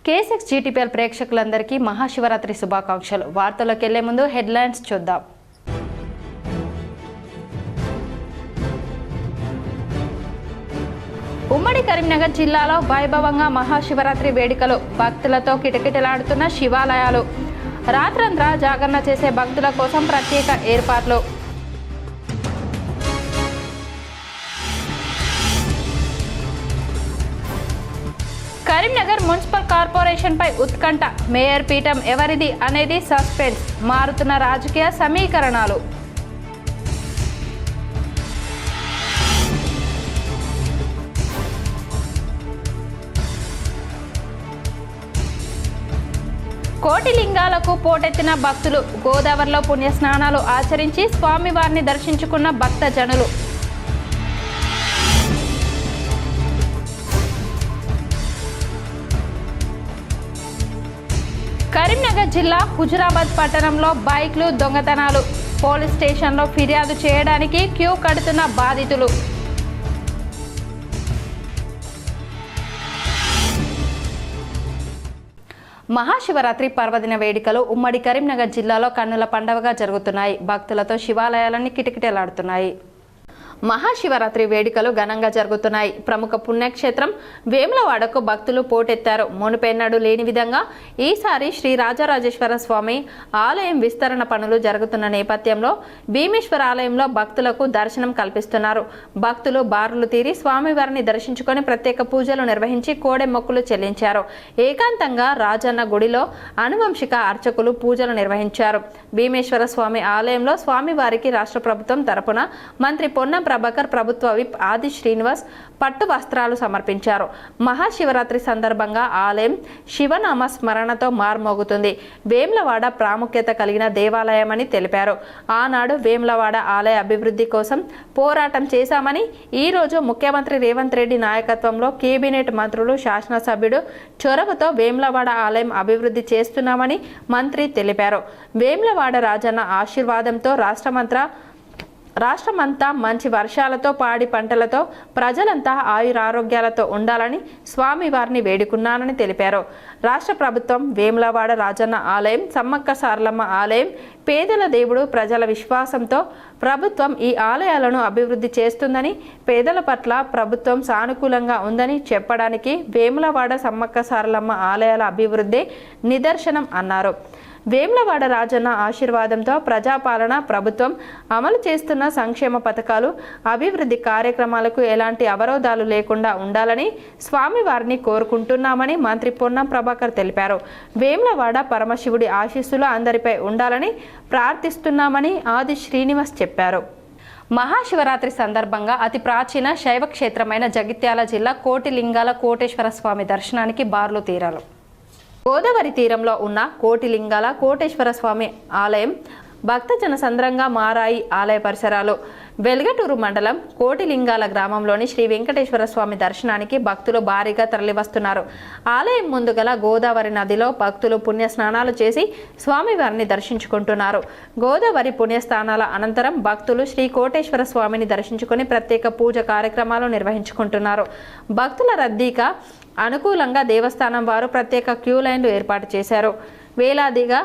కేసెక్స్ GTPL ప్రేక్షకులందరికీ మహాశివరాత్రి శుభాకాంక్షలు. వార్తల్లోకి వెళ్లే ముందు హెడ్లైన్స్ చూద్దాం. ఉమ్మడి కరీంనగర్ జిల్లాలో వైభవంగా మహాశివరాత్రి వేడుకలు. భక్తులతో కిటకిటలాడుతున్న శివాలయాలు. రాత్రంతా జాగరణ చేసే భక్తుల కోసం ప్రత్యేక ఏర్పాట్లు. కరీంనగర్ మున్సిపల్ కార్పొరేషన్ పై ఉత్కంఠ. మేయర్ పీఠం ఎవరిది అనేది సస్పెన్స్. మారుతున్న రాజకీయ సమీకరణాలు. కోటి లింగాలకు పోటెత్తిన భక్తులు. గోదావరిలో పుణ్యస్నానాలు ఆచరించి స్వామివారిని దర్శించుకున్న భక్త జనులు. కరీంనగర్ జిల్లా హుజురాబాద్ పట్టణంలో బైక్లు దొంగతనాలు. పోలీస్ స్టేషన్లో ఫిర్యాదు చేయడానికి క్యూ కడుతున్న బాధితులు. మహాశివరాత్రి పర్వదిన వేడుకలు ఉమ్మడి కరీంనగర్ జిల్లాలో కన్నుల పండుగగా జరుగుతున్నాయి. భక్తులతో శివాలయాలన్నీ కిటకిటలాడుతున్నాయి. మహాశివరాత్రి వేడుకలు ఘనంగా జరుగుతున్నాయి. ప్రముఖ పుణ్యక్షేత్రం వేములవాడకు భక్తులు పోటెత్తారు. మునుపెన్నడూ లేని విధంగా ఈసారి శ్రీ రాజరాజేశ్వర స్వామి ఆలయం విస్తరణ పనులు జరుగుతున్న నేపథ్యంలో భీమేశ్వర ఆలయంలో భక్తులకు దర్శనం కల్పిస్తున్నారు. భక్తులు బారులు తీరి స్వామివారిని దర్శించుకొని ప్రత్యేక పూజలు నిర్వహించి కోడె మొక్కులు చెల్లించారు. ఏకాంతంగా రాజన్న గుడిలో అనువంశిక అర్చకులు పూజలు నిర్వహించారు. భీమేశ్వర స్వామి ఆలయంలో స్వామివారికి రాష్ట్ర ప్రభుత్వం తరపున మంత్రి పొన్నం ప్రభాకర్, ప్రభుత్వ విప్ ఆది శ్రీనివాస్ పట్టు వస్త్రాలు సమర్పించారు. మహాశివరాత్రి సందర్భంగా ఆలయం శివనామ స్మరణతో మార్మోగుతుంది. వేములవాడ ప్రాముఖ్యత కలిగిన దేవాలయమని తెలిపారు. ఆనాడు వేములవాడ ఆలయ అభివృద్ధి కోసం పోరాటం చేశామని, ఈరోజు ముఖ్యమంత్రి రేవంత్ రెడ్డి నాయకత్వంలో కేబినెట్ మంత్రులు, శాసనసభ్యుడు చొరవతో వేములవాడ ఆలయం అభివృద్ధి చేస్తున్నామని మంత్రి తెలిపారు. వేములవాడ రాజన్న ఆశీర్వాదంతో రాష్ట్రమంతా మంచి వర్షాలతో, పాడి పంటలతో, ప్రజలంతా ఆయురారోగ్యాలతో ఉండాలని స్వామివారిని వేడుకున్నానని తెలిపారు. రాష్ట్ర ప్రభుత్వం వేములవాడ రాజన్న ఆలయం, సమ్మక్క సారలమ్మ ఆలయం పేదల దేవుడు, ప్రజల విశ్వాసంతో ప్రభుత్వం ఈ ఆలయాలను అభివృద్ధి చేస్తుందని, పేదల పట్ల ప్రభుత్వం సానుకూలంగా ఉందని చెప్పడానికి వేములవాడ సమ్మక్క సారలమ్మ ఆలయాల అభివృద్ధి నిదర్శనం అన్నారు. వేములవాడ రాజన్న ఆశీర్వాదంతో ప్రజాపాలన, ప్రభుత్వం అమలు చేస్తున్న సంక్షేమ పథకాలు, అభివృద్ధి కార్యక్రమాలకు ఎలాంటి అవరోధాలు లేకుండా ఉండాలని స్వామివారిని కోరుకుంటున్నామని మంత్రి పొన్నం ప్రభాకర్ తెలిపారు. వేములవాడ పరమశివుడి ఆశీస్సులు అందరిపై ఉండాలని ప్రార్థిస్తున్నామని ఆది శ్రీనివాస్ చెప్పారు. మహాశివరాత్రి సందర్భంగా అతి ప్రాచీన శైవ క్షేత్రమైన జగిత్యాల జిల్లా కోటి లింగాల కోటేశ్వర స్వామి దర్శనానికి బార్లు తీరారు. గోదావరి తీరంలో ఉన్న కోటి లింగాల కోటేశ్వర స్వామి ఆలయం భక్తజన సంద్రంగా మారాయి. ఆలయ పరిసరాలు. వెల్గటూరు మండలం కోటిలింగాల గ్రామంలోని శ్రీ వెంకటేశ్వర స్వామి దర్శనానికి భక్తులు భారీగా తరలివస్తున్నారు. ఆలయం ముందు గల గోదావరి నదిలో భక్తులు పుణ్యస్నానాలు చేసి స్వామివారిని దర్శించుకుంటున్నారు. గోదావరి పుణ్యస్నానాల అనంతరం భక్తులు శ్రీ కోటేశ్వర స్వామిని దర్శించుకొని ప్రత్యేక పూజ కార్యక్రమాలు నిర్వహించుకుంటున్నారు. భక్తుల రద్దీగా అనుకూలంగా దేవస్థానం వారు ప్రత్యేక క్యూ లైన్లు ఏర్పాటు చేశారు. వేలాదిగా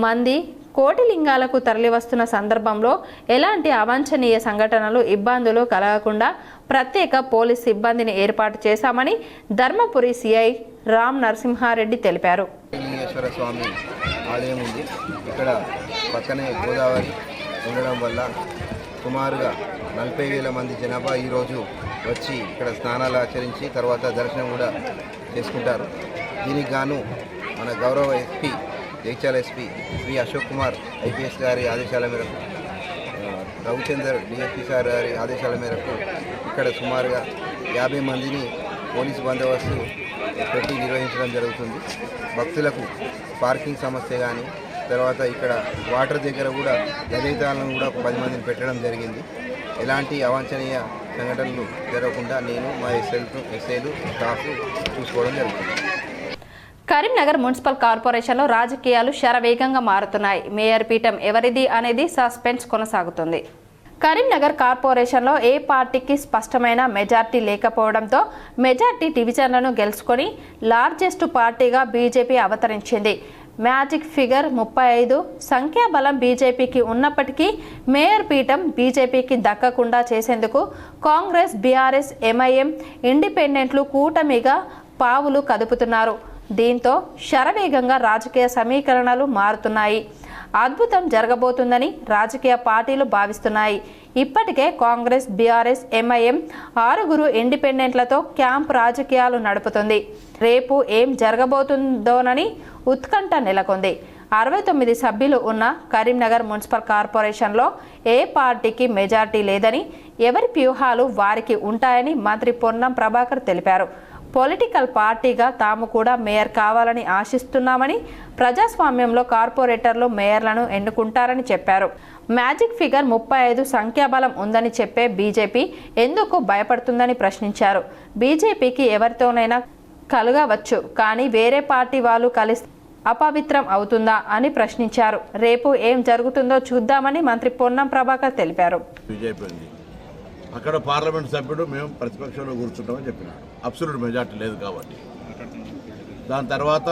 మంది కోటిలింగాలకు తరలివస్తున్న సందర్భంలో ఎలాంటి అవాంఛనీయ సంఘటనలు, ఇబ్బందులు కలగకుండా ప్రత్యేక పోలీస్ సిబ్బందిని ఏర్పాటు చేశామని ధర్మపురి సిఐ రామ్ నరసింహారెడ్డి తెలిపారు. లింగేశ్వర స్వామి ఆలయం ఉంది. ఇక్కడ పక్కనే గోదావరి ఉండడం వల్ల సుమారుగా 40,000 మంది జనాభా ఈరోజు వచ్చి ఇక్కడ స్నానాలు ఆచరించి తర్వాత దర్శనం కూడా చేసుకుంటారు. దీనికి గాను మన గౌరవ SP, Jagtial SP Shri Ashok Kumar IPS గారి ఆదేశాల మేరకు, రవిచందర్ డిఎస్పీ సార్ గారి ఆదేశాల మేరకు ఇక్కడ సుమారుగా 50 మందిని పోలీసు బందోబస్తు పెట్టి నిర్వహించడం జరుగుతుంది. భక్తులకు పార్కింగ్ సమస్య కానీ, తర్వాత ఇక్కడ వాటర్ దగ్గర కూడా రచయితలను కూడా 10 మందిని పెట్టడం జరిగింది. ఎలాంటి అవాంఛనీయ సంఘటనలు జరగకుండా నేను మా ఎస్ఐలు స్టాఫ్ చూసుకోవడం జరుగుతుంది. కరీంనగర్ మున్సిపల్ కార్పొరేషన్లో రాజకీయాలు శరవేగంగా మారుతున్నాయి. మేయర్ పీఠం ఎవరిది అనేది సస్పెన్స్ కొనసాగుతుంది. కరీంనగర్ కార్పొరేషన్లో ఏ పార్టీకి స్పష్టమైన మెజార్టీ లేకపోవడంతో మెజార్టీ డివిజన్లను గెలుచుకొని లార్జెస్ట్ పార్టీగా బీజేపీ అవతరించింది. మ్యాజిక్ ఫిగర్ 35 సంఖ్యాబలం బీజేపీకి ఉన్నప్పటికీ మేయర్ పీఠం బీజేపీకి దక్కకుండా చేసేందుకు కాంగ్రెస్, బీఆర్ఎస్, ఎంఐఎం, ఇండిపెండెంట్లు కూటమిగా పావులు కదుపుతున్నారు. దీంతో శరవేగంగా రాజకీయ సమీకరణలు మారుతున్నాయి. అద్భుతం జరగబోతుందని రాజకీయ పార్టీలు భావిస్తున్నాయి. ఇప్పటికే కాంగ్రెస్, బీఆర్ఎస్, ఎంఐఎం 6 ఇండిపెండెంట్లతో క్యాంప్ రాజకీయాలు నడుపుతుంది. రేపు ఏం జరగబోతుందోనని ఉత్కంఠ నెలకొంది. 69 సభ్యులు ఉన్న కరీంనగర్ మున్సిపల్ కార్పొరేషన్లో ఏ పార్టీకి మెజార్టీ లేదని, ఎవరి వ్యూహాలు వారికి ఉంటాయని మంత్రి పొన్నం ప్రభాకర్ తెలిపారు. పొలిటికల్ పార్టీగా తాము కూడా మేయర్ కావాలని ఆశిస్తున్నామని, ప్రజాస్వామ్యంలో కార్పొరేటర్లు మేయర్లను ఎన్నుకుంటారని చెప్పారు. మ్యాజిక్ ఫిగర్ 35 సంఖ్యాబలం ఉందని చెప్పే బీజేపీ ఎందుకు భయపడుతుందని ప్రశ్నించారు. బీజేపీకి ఎవరితోనైనా కలగవచ్చు, కానీ వేరే పార్టీ వాళ్ళు కలిసి అపవిత్రం అవుతుందా అని ప్రశ్నించారు. రేపు ఏం జరుగుతుందో చూద్దామని మంత్రి పొన్నం ప్రభాకర్ తెలిపారు. అక్కడ పార్లమెంట్ సభ్యుడు మేము ప్రతిపక్షంలో కూర్చుంటామని చెప్పినాడు. అబ్సల్యూట్ మెజార్టీ లేదు కాబట్టి. దాని తర్వాత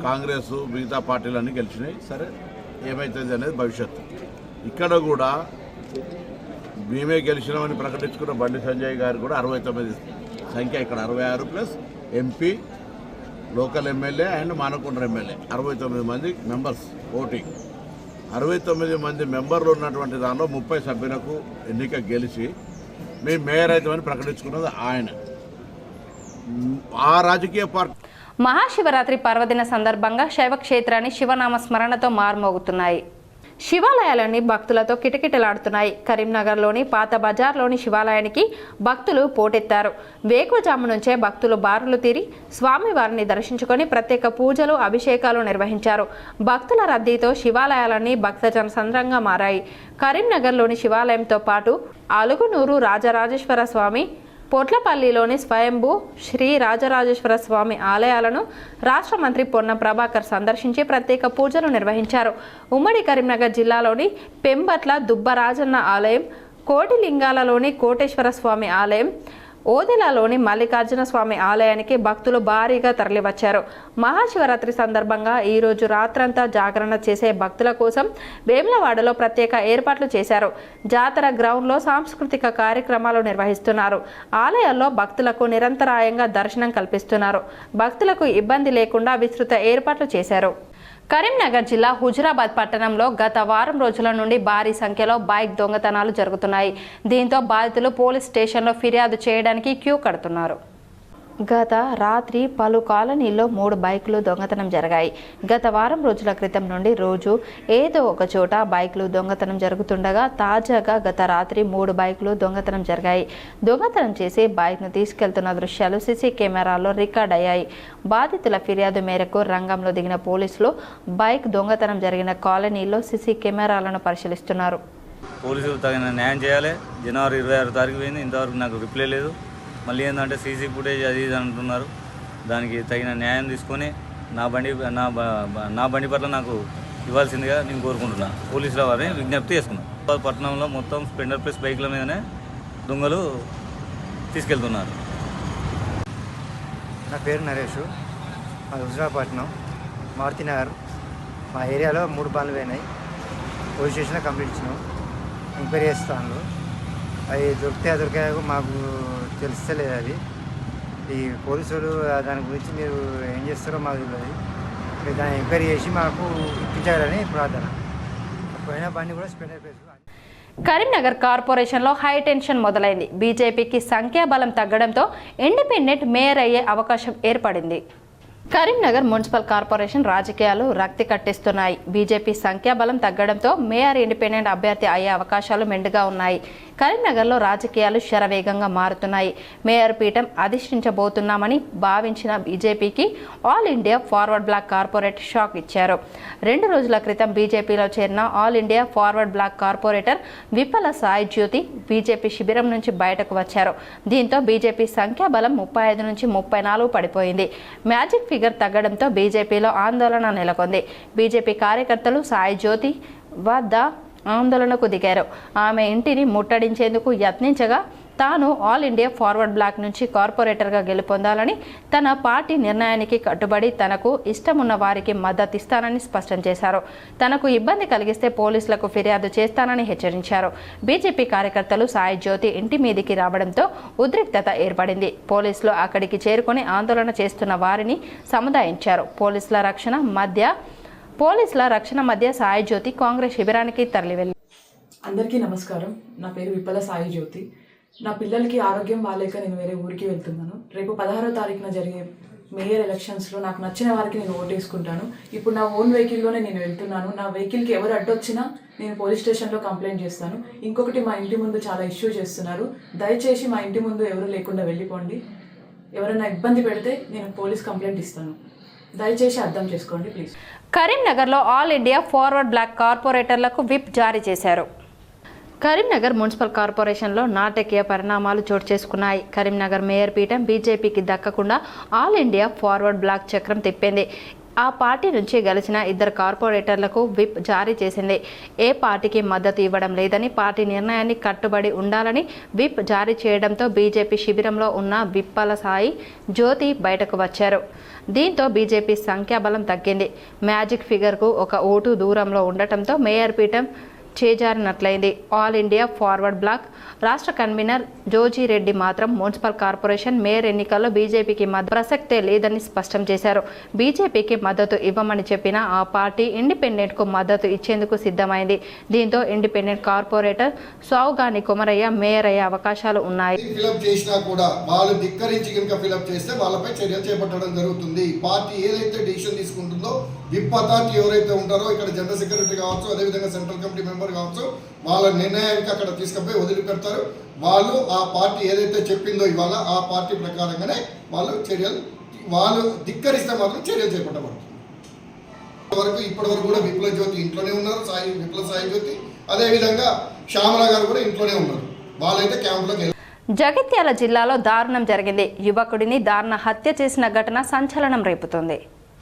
కాంగ్రెస్, మిగతా పార్టీలన్నీ గెలిచినాయి. సరే, ఏమవుతుంది అనేది భవిష్యత్తు. ఇక్కడ కూడా మేమే గెలిచినామని ప్రకటించుకున్న బండి సంజయ్ గారు కూడా 69 సంఖ్య, ఇక్కడ 66 plus MP, local MLA and Manakonda MLA 69 మంది మెంబర్స్ ఓటింగ్. 69 మంది మెంబర్లు ఉన్నటువంటి దానిలో 30 సభ్యులకు ఎన్నిక గెలిచి మేము మేయర్ అవుతామని ప్రకటించుకున్నది ఆయన. ఆ రాజకీయ పార్టీ మహాశివరాత్రి పర్వదిన సందర్భంగా శైవ క్షేత్రాన్ని శివనామ స్మరణతో మార్మోగుతున్నాయి. శివాలయాలన్నీ భక్తులతో కిటకిటలాడుతున్నాయి. కరీంనగర్లోని పాత బజార్లోని శివాలయానికి భక్తులు పోటెత్తారు. వేకువజాము నుంచే భక్తులు బారులు తీరి స్వామివారిని దర్శించుకొని ప్రత్యేక పూజలు, అభిషేకాలు నిర్వహించారు. భక్తుల రద్దీతో శివాలయాలన్నీ భక్తజన సంద్రంగా మారాయి. కరీంనగర్లోని శివాలయంతో పాటు అలుగునూరు రాజరాజేశ్వర స్వామి, పొట్లపల్లిలోని స్వయంభూ శ్రీ రాజరాజేశ్వర స్వామి ఆలయాలను రాష్ట్ర మంత్రి పొన్నం ప్రభాకర్ సందర్శించి ప్రత్యేక పూజలు నిర్వహించారు. ఉమ్మడి కరీంనగర్ జిల్లాలోని పెంబట్ల దుబ్బరాజన్న ఆలయం, కోటిలింగాలలోని కోటేశ్వర స్వామి ఆలయం, ఓదెలలోని మల్లికార్జున స్వామి ఆలయానికి భక్తులు భారీగా తరలివచ్చారు. మహాశివరాత్రి సందర్భంగా ఈరోజు రాత్రంతా జాగరణ చేసే భక్తుల కోసం వేములవాడలో ప్రత్యేక ఏర్పాట్లు చేశారు. జాతర గ్రౌండ్లో సాంస్కృతిక కార్యక్రమాలు నిర్వహిస్తున్నారు. ఆలయాల్లో భక్తులకు నిరంతరాయంగా దర్శనం కల్పిస్తున్నారు. భక్తులకు ఇబ్బంది లేకుండా విస్తృత ఏర్పాట్లు చేశారు. కరీంనగర్ జిల్లా హుజురాబాద్ పట్టణంలో గత వారం రోజుల నుండి భారీ సంఖ్యలో బైక్ దొంగతనాలు జరుగుతున్నాయి. దీంతో బాధితులు పోలీస్ స్టేషన్లో ఫిర్యాదు చేయడానికి క్యూ కడుతున్నారు. గత రాత్రి పలు కాలనీల్లో 3 బైకులు దొంగతనం జరిగాయి. గత వారం రోజుల క్రితం నుండి రోజు ఏదో ఒక చోట బైకులు దొంగతనం జరుగుతుండగా తాజాగా గత రాత్రి 3 బైకులు దొంగతనం జరిగాయి. దొంగతనం చేసి బైక్ను తీసుకెళ్తున్న దృశ్యాలు సీసీ కెమెరాల్లో రికార్డ్ అయ్యాయి. బాధితుల ఫిర్యాదు మేరకు రంగంలో దిగిన పోలీసులు బైక్ దొంగతనం జరిగిన కాలనీలో సీసీ కెమెరాలను పరిశీలిస్తున్నారు. పోలీసులు తగిన న్యాయం చేయాలి. జనవరి 26 తారీఖు పోయింది, ఇంతవరకు నాకు రిప్లై లేదు. మళ్ళీ ఏంటంటే సీసీ ఫుటేజ్ అది ఇది అంటున్నారు. దానికి తగిన న్యాయం తీసుకొని నా బండి పట్ల నాకు ఇవ్వాల్సిందిగా నేను కోరుకుంటున్నాను. పోలీసుల వారిని విజ్ఞప్తి చేసుకున్నాను. పట్టణంలో మొత్తం స్ప్లెండర్ ప్లస్ బైక్ల మీదనే దొంగలు తీసుకెళ్తున్నారు. నా పేరు నరేష్, మాది హుజురాబాద్పట్నం మారుతినగర్. మా ఏరియాలో 3 బాన్లు పోయినాయి. పోలీస్ స్టేషన్లో కంప్లీట్ ఇచ్చినాం. ఎంక్వైరీ చేస్తాను. అవి దొరికాక మాకు తెలుస్తలేదు. అది ఈ పోలీసులు దాని గురించి మీరు ఏం చేస్తారో మాకు తెలియదు. మీరు దాన్ని ఎంక్వైరీ చేసి మాకు ఇప్పించాలని ప్రార్థన. పోయిన బండి కూడా స్పెండర్ ప్లేస్. కరీంనగర్ కార్పొరేషన్లో హై టెన్షన్ మొదలైంది. బీజేపీకి సంఖ్యాబలం తగ్గడంతో ఇండిపెండెంట్ మేయర్ అయ్యే అవకాశం ఏర్పడింది. కరీంనగర్ మున్సిపల్ కార్పొరేషన్ రాజకీయాలు రక్తి కట్టిస్తున్నాయి. బీజేపీ సంఖ్యాబలం తగ్గడంతో మేయర్ ఇండిపెండెంట్ అభ్యర్థి అయ్యే అవకాశాలు మెండుగా ఉన్నాయి. కరీంనగర్లో రాజకీయాలు శరవేగంగా మారుతున్నాయి. మేయర్ పీఠం అధిష్ఠించబోతున్నామని భావించిన బీజేపీకి All India Forward Bloc corporator షాక్ ఇచ్చారు. 2 రోజుల క్రితం బీజేపీలో చేరిన All India Forward Bloc corporator విఫల సాయి జ్యోతి బీజేపీ శిబిరం నుంచి బయటకు వచ్చారు. దీంతో బీజేపీ సంఖ్యాబలం 35 నుంచి 34 పడిపోయింది. మ్యాజిక్ ఫిగర్ తగ్గడంతో బీజేపీలో ఆందోళన నెలకొంది. బీజేపీ కార్యకర్తలు సాయి జ్యోతి వద్ద ఆందోళనకు దిగారు. ఆమె ఇంటిని ముట్టడించేందుకు యత్నించగా తాను ఆల్ ఇండియా ఫార్వర్డ్ బ్లాక్ నుంచి కార్పొరేటర్గా గెలుపొందాలని, తన పార్టీ నిర్ణయానికి కట్టుబడి తనకు ఇష్టమున్న వారికి మద్దతిస్తానని స్పష్టం చేశారు. తనకు ఇబ్బంది కలిగిస్తే పోలీసులకు ఫిర్యాదు చేస్తానని హెచ్చరించారు. బీజేపీ కార్యకర్తలు సాయి జ్యోతి ఇంటి మీదికి రావడంతో ఉద్రిక్తత ఏర్పడింది. పోలీసులు అక్కడికి చేరుకొని ఆందోళన చేస్తున్న వారిని సముదాయించారు. పోలీసుల రక్షణ మధ్య సాయి జ్యోతి కాంగ్రెస్ శిబిరానికి తరలివెళ్లారు. అందరికీ నమస్కారం. నా పేరు విప్పల సాయి జ్యోతి. నా పిల్లలకి ఆరోగ్యం బాగాలేక నేను వేరే ఊరికి వెళ్తున్నాను. రేపు 16వ తారీఖున జరిగే మేయర్ ఎలక్షన్స్లో నాకు నచ్చిన వారికి నేను ఓటేసుకుంటాను. ఇప్పుడు నా ఓన్ వెహికల్లోనే నేను వెళ్తున్నాను. నా వెహికల్కి ఎవరు అడ్డొచ్చినా నేను పోలీస్ స్టేషన్లో కంప్లైంట్ చేస్తాను. ఇంకొకటి, మా ఇంటి ముందు చాలా ఇష్యూ చేస్తున్నారు. దయచేసి మా ఇంటి ముందు ఎవరు లేకుండా వెళ్ళిపోండి. ఎవరైనా ఇబ్బంది పెడితే నేను పోలీస్ కంప్లైంట్ ఇస్తాను. దయచేసి అర్థం చేసుకోండి ప్లీజ్. కరీంనగర్లో ఆల్ ఇండియా ఫార్వర్డ్ బ్లాక్ కార్పొరేటర్లకు విప్ జారీ చేశారు. కరీంనగర్ మున్సిపల్ కార్పొరేషన్లో నాటకీయ పరిణామాలు చోటు చేసుకున్నాయి. కరీంనగర్ మేయర్ పీఠం బీజేపీకి దక్కకుండా ఆల్ ఇండియా ఫార్వర్డ్ బ్లాక్ చక్రం తిప్పింది. ఆ పార్టీ నుంచి గెలిచిన 2 కార్పొరేటర్లకు విప్ జారీ చేసింది. ఏ పార్టీకి మద్దతు ఇవ్వడం లేదని, పార్టీ నిర్ణయాన్ని కట్టుబడి ఉండాలని విప్ జారీ చేయడంతో బీజేపీ శిబిరంలో ఉన్న విప్పల సాయి జ్యోతి బయటకు వచ్చారు. దీంతో బీజేపీ సంఖ్యాబలం తగ్గింది. మ్యాజిక్ ఫిగర్కు 1 ఓటు దూరంలో ఉండటంతో మేయర్ పీఠం చేజారినట్లయింది. ఆల్ ఇండియా ఫార్వర్డ్ బ్లాక్ రాష్ట్ర కన్వీనర్ జోజిరెడ్డి మాత్రం మున్సిపల్ కార్పొరేషన్ మేయర్ ఎన్నికల్లో బీజేపీకి ప్రసక్తే లేదని స్పష్టం చేశారు. బీజేపీకి మద్దతు ఇవ్వమని చెప్పిన ఆ పార్టీ ఇండిపెండెంట్కు మద్దతు ఇచ్చేందుకు సిద్ధమైంది. దీంతో ఇండిపెండెంట్ కార్పొరేటర్ సౌగాని కుమరయ్య మేయర్ అయ్యే అవకాశాలు ఉన్నాయి. ఫిలప్ చేసినా కూడా వాళ్ళు ధిక్కరించి కనుక ఫిలప్ చేస్తే వాళ్ళపై చర్యలు చేపట్టడం జరుగుతుంది. పార్టీ ఏదైతే డిసిషన్ తీసుకుంటుందో విప్ అథారిటీ ఎవరైతే ఉంటారో, ఇక్కడ జనరల్ సెక్రటరీ కావచ్చు, అదేవిధంగా సెంట్రల్ కమిటీ మెంబర్ కావచ్చు, వాళ్ళ నిర్ణయానికి అక్కడ తీసుకుపోయి వదిలిపెడతారు. వాళ్ళు ఆ పార్టీ ఏదైతే చెప్పిందో ఇవాళ ఆ పార్టీ ప్రకారంగానే వాళ్ళు ధిక్కరిస్తే మాత్రం చర్యలు చేపట్టబడుతుంది. ఇప్పటి వరకు కూడా విప్లవ జ్యోతి ఇంట్లోనే ఉన్నారు, విప్లవ సాయి జ్యోతి, అదేవిధంగా శ్యామల గారు కూడా ఇంట్లోనే ఉన్నారు. వాళ్ళైతే క్యాంపులోకి. జగిత్యాల జిల్లాలో దారుణం జరిగింది. యువకుడిని దారుణ హత్య చేసిన ఘటన సంచలనం రేపుతోంది.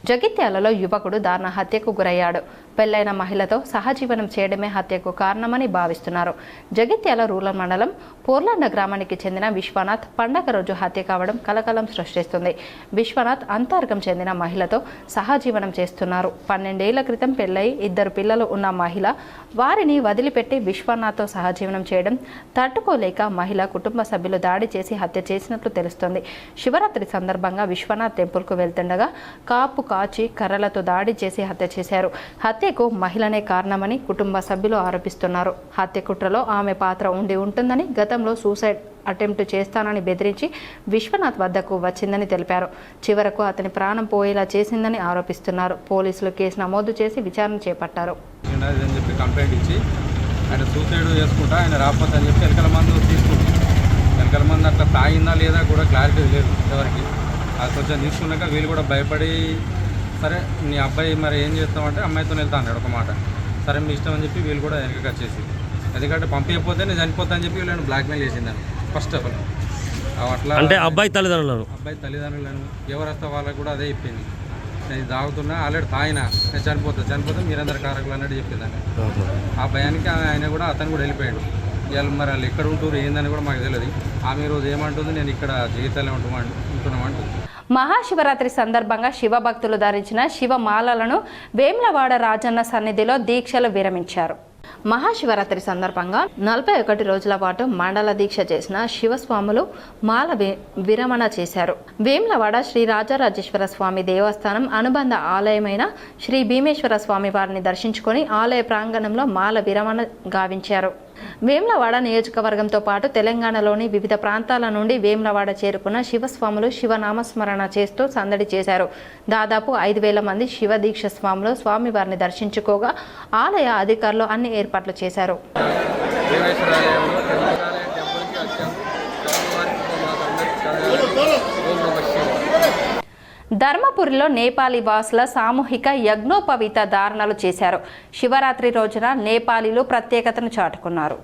జగిత్యాలలో యువకుడు దారుణ హత్యకు గురయ్యాడు. పెళ్లైన మహిళతో సహజీవనం చేయడమే హత్యకు కారణమని భావిస్తున్నారు. జగిత్యాల రూరల్ మండలం పూర్లండ గ్రామానికి చెందిన విశ్వనాథ్ పండగ రోజు హత్య కావడం కలకలం సృష్టిస్తుంది. విశ్వనాథ్ అంతర్గం చెందిన మహిళతో సహజీవనం చేస్తున్నారు. 12 ఏళ్ల క్రితం పెళ్లై 2 పిల్లలు ఉన్న మహిళ వారిని వదిలిపెట్టి విశ్వనాథ్తో సహజీవనం చేయడం తట్టుకోలేక మహిళ కుటుంబ సభ్యులు దాడి చేసి హత్య చేసినట్లు తెలుస్తోంది. శివరాత్రి సందర్భంగా విశ్వనాథ్ టెంపుల్కు వెళ్తుండగా కాపు కాచి కర్రలతో దాడి చేసి హత్య చేశారు. హత్యకు మహిళనే కారణమని కుటుంబ సభ్యులు ఆరోపిస్తున్నారు. హత్య కుట్రలో ఆమె పాత్ర ఉండి ఉంటుందని, గతంలో సూసైడ్ అటెంప్ట్ చేస్తానని బెదిరించి విశ్వనాథ్ వద్దకు వచ్చిందని తెలిపారు. చివరకు అతని ప్రాణం పోయేలా చేసిందని ఆరోపిస్తున్నారు. పోలీసులు కేసు నమోదు చేసి విచారణ చేపట్టారు. కంప్లైంట్ ఇచ్చి ఆయన సూసైడ్ చేసుకుంటా, ఆయన రాకపోతే అని చెప్పి వెనకల మందు తీసుకుంటాం. వెనకల మందు అట్లా తాగిందా లేదా కూడా క్లారిటీ లేదు ఎవరికి. అది కొంచెం తీసుకున్నాక వీళ్ళు కూడా భయపడి, సరే నీ అబ్బాయి మరి ఏం చేస్తామంటే అమ్మాయితో వెళ్తా అన్నాడు ఒక మాట. సరే మీ ఇష్టం అని చెప్పి వీళ్ళు కూడా వెనకకి వచ్చేసి, ఎందుకంటే పంపించకపోతే నేను చనిపోతా అని చెప్పి వీళ్ళని బ్లాక్మెయిల్ చేసిందని ఫస్ట్ ఆఫ్ ఆల్. అట్లా అంటే అబ్బాయి తల్లిదండ్రులను ఎవరు వస్తే వాళ్ళకి కూడా అదే చెప్పింది, నేను తాగుతున్నా ఆల్రెడీ తాగినా, నేను చనిపోతా మీరందరూ కారకులు అన్నట్టు చెప్పిందని. ఆ భయానికి అతను కూడా వెళ్ళిపోయాడు. ఇవాళ మరి వాళ్ళు ఎక్కడ ఉంటున్నారు ఏందని కూడా మాకు తెలియదు. ఆమె రోజు ఏమంటుంది, నేను ఇక్కడ జీవితాలే ఉంటున్నామంటుంది. మహాశివరాత్రి సందర్భంగా శివభక్తులు ధరించిన శివమాలలను వేములవాడ రాజన్న సన్నిధిలో దీక్షలు విరమించారు. మహాశివరాత్రి సందర్భంగా 41 రోజుల పాటు మండల దీక్ష చేసిన శివస్వాములు మాల విరమణ చేశారు. వేములవాడ శ్రీ రాజరాజేశ్వర స్వామి దేవస్థానం అనుబంధ ఆలయమైన శ్రీ భీమేశ్వర స్వామి వారిని దర్శించుకొని ఆలయ ప్రాంగణంలో మాల విరమణ గావించారు. వేములవాడ నియోజకవర్గంతో పాటు తెలంగాణలోని వివిధ ప్రాంతాల నుండి వేములవాడ చేరుకున్న శివస్వాములు శివనామస్మరణ చేస్తూ సందడి చేశారు. దాదాపు 5,000 మంది శివ దీక్ష స్వాములు స్వామివారిని దర్శించుకోగా ఆలయ అధికారులు అన్ని ఏర్పాట్లు చేశారు. ధర్మపురిలో నేపాలీ వాసుల సామూహిక యజ్ఞోపవీత ధారణలు చేశారు. శివరాత్రి రోజున నేపాలీలు ప్రత్యేకతను చాటుకున్నారు.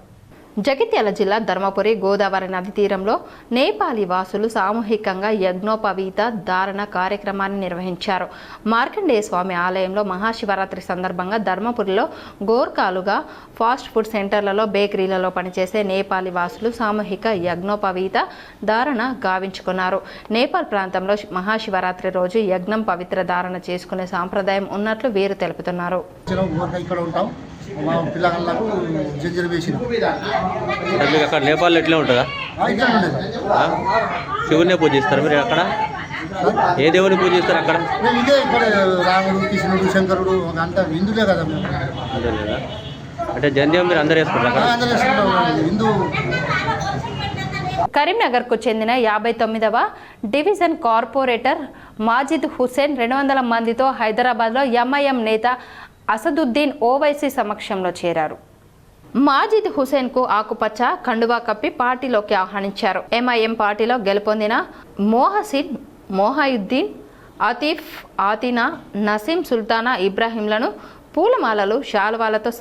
జగిత్యాల జిల్లా ధర్మపురి గోదావరి నది తీరంలో నేపాలీ వాసులు సామూహికంగా యజ్ఞోపవీత ధారణ కార్యక్రమాన్ని నిర్వహించారు. మార్కండేయ స్వామి ఆలయంలో మహాశివరాత్రి సందర్భంగా ధర్మపురిలో గోర్ఖాలుగా ఫాస్ట్ ఫుడ్ సెంటర్లలో బేకరీలలో పనిచేసే నేపాలీ వాసులు సామూహిక యజ్ఞోపవీత ధారణ గావించుకున్నారు. నేపాల్ ప్రాంతంలో మహాశివరాత్రి రోజు యజ్ఞం పవిత్ర ధారణ చేసుకునే సాంప్రదాయం ఉన్నట్లు వీరు తెలుపుతున్నారు. మా పిల్లలకు జంజర్ వేసిన అక్కడ నేపాల్లో ఎట్లా ఉంటుందా? శివునే పూజిస్తారు మీరు అక్కడ? ఏ దేవుని పూజిస్తారు అక్కడ? ఇదే ఇక్కడ రాముడు, కృష్ణుడు, శంకరుడు అంతా హిందులే కదా. లేదా అంటే జంధ్యం మీరు అందరు వేసుకుంటారు? అందరూ వేసుకుంటాం హిందూ. కరీంనగర్కు చెందిన 59వ డివిజన్ కార్పొరేటర్ మాజిద్ హుసేన్ 200 మందితో హైదరాబాద్లో ఎంఐఎం నేత అసదుద్దీన్ ఓవైసీ సమక్షంలో చేరారు. మాజిద్ హుసేన్కు ఆకుపచ్చ కండువా కప్పి పార్టీలోకి ఆహ్వానించారు. ఎంఐఎం పార్టీలో గెలుపొందిన మోహసిన్, మోహయుద్దీన్, ఆతిఫ్, ఆతినా, నసీం సుల్తానా ఇబ్రాహీంలను పూలమాలలు, శాలువాలతో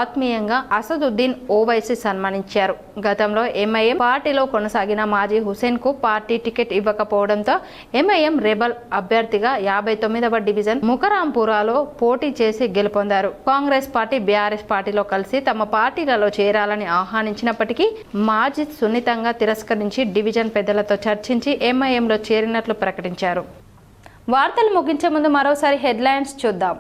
ఆత్మీయంగా అసదుద్దీన్ ఓవైసీ సన్మానించారు. గతంలో ఎంఐఎం పార్టీలో కొనసాగిన మాజీ హుసేన్కు పార్టీ టికెట్ ఇవ్వకపోవడంతో ఎంఐఎం రెబల్ అభ్యర్థిగా 59వ డివిజన్ ముకరాంపురాలో పోటీ చేసి గెలుపొందారు. కాంగ్రెస్ పార్టీ, బీఆర్ఎస్ పార్టీలో కలిసి తమ పార్టీలలో చేరాలని ఆహ్వానించినప్పటికీ మాజిద్ సున్నితంగా తిరస్కరించి డివిజన్ పెద్దలతో చర్చించి ఎంఐఎంలో చేరినట్లు ప్రకటించారు. వార్తలు ముగించే ముందు మరోసారి హెడ్లైన్స్ చూద్దాం.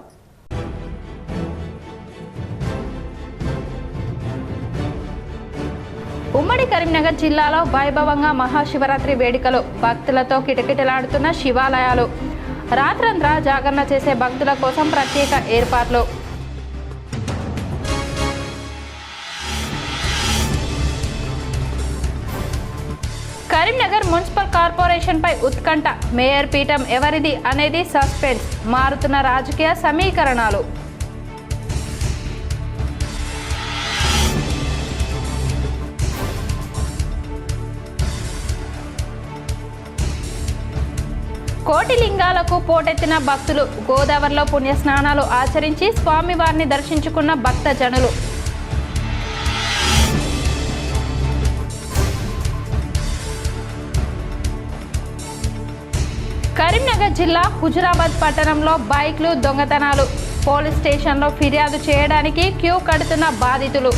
ఉమ్మడి కరీంనగర్ జిల్లాలో వైభవంగా మహాశివరాత్రి వేడుకలు, భక్తులతో కిటకిటలాడుతున్న శివాలయాలు, రాత్రంతా జాగరణ చేసే భక్తుల కోసం ప్రత్యేక ఏర్పాట్లు. కరీంనగర్ మున్సిపల్ కార్పొరేషన్పై ఉత్కంఠ, మేయర్ పీఠం ఎవరిది అనేది సస్పెన్స్, మారుతున్న రాజకీయ సమీకరణాలు. కోటి లింగాలకు పోటెత్తిన భక్తులు, గోదావరిలో పుణ్యస్నానాలు ఆచరించి స్వామివారిని దర్శించుకున్న భక్తజనులు. కరీంనగర్ జిల్లా హుజురాబాద్ పట్టణంలో బైక్లు దొంగతనాలు, పోలీస్ స్టేషన్లో ఫిర్యాదు చేయడానికి క్యూ కడుతున్న బాధితులు.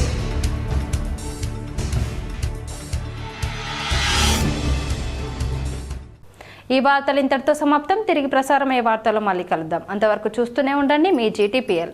ఈ వార్తలు ఇంతటితో సమాప్తం. తిరిగి ప్రసారమయ్యే వార్తల్లో మళ్ళీ కలుద్దాం. అంతవరకు చూస్తూనే ఉండండి మీ GTPL.